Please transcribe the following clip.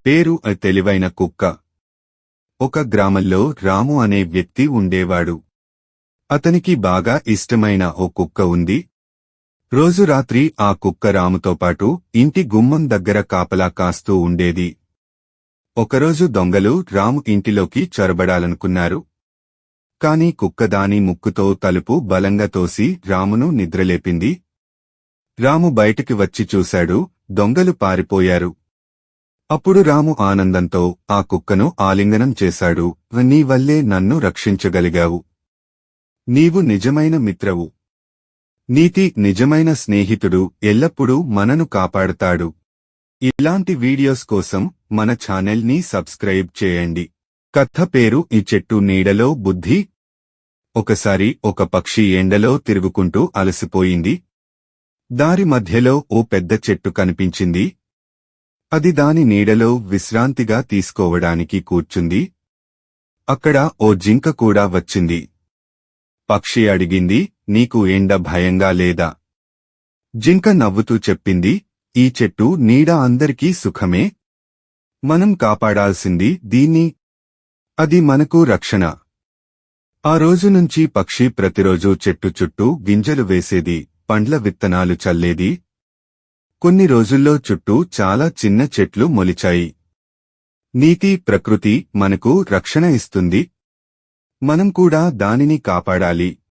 పేరు తెలివైన కుక్క. ఒక గ్రామంలో రాము అనే వ్యక్తి ఉండేవాడు. అతనికి బాగా ఇష్టమైన ఓ కుక్క ఉంది. రోజు రాత్రి ఆ కుక్క రాముతో పాటు ఇంటి గుమ్మం దగ్గర కాపలా కాస్తూ ఉండేది. ఒకరోజు దొంగలు రాము ఇంటిలోకి చొరబడాలనుకున్నారు. కాని కుక్క దాని ముక్కుతో తలుపు బలంగా తోసి రామును నిద్రలేపింది. రాము బయటికి వచ్చి చూశాడు. దొంగలు పారిపోయారు. అప్పుడు రాము ఆనందంతో ఆ కుక్కను ఆలింగనం చేశాడు. నీ వల్లే నన్ను రక్షించగలిగావు. నీవు నిజమైన మిత్రవు. నీతి నిజమైన స్నేహితుడు ఎల్లప్పుడూ మనను కాపాడుతాడు. ఇలాంటి వీడియోస్ కోసం మన ఛానల్ని సబ్స్క్రైబ్ చేయండి. కథ పేరు ఈ చెట్టు నీడలో బుద్ధి. ఒకసారి ఒక పక్షి ఎండలో తిరుగుకుంటూ అలసిపోయింది. దారి మధ్యలో ఓ పెద్ద చెట్టు కనిపించింది. అది దాని నీడలో విశ్రాంతిగా తీసుకోవడానికి కూర్చుంది. అక్కడ ఓ జింక కూడా వచ్చింది. పక్షి అడిగింది, నీకు ఎండ భయంగా లేదా? జింక నవ్వుతూ చెప్పింది, ఈ చెట్టు నీడ అందరికీ సుఖమే. మనం కాపాడాల్సింది దీన్ని. అది మనకు రక్షణ. ఆ రోజు నుంచి పక్షి ప్రతిరోజూ చెట్టు చుట్టూ గింజలు వేసేది, పండ్ల విత్తనాలు చల్లేది. కొన్ని రోజుల్లో చుట్టూ చాలా చిన్న చెట్లు మొలిచాయి. నీతి, ప్రకృతి మనకు రక్షణ ఇస్తుంది. మనం కూడా దానిని కాపాడాలి.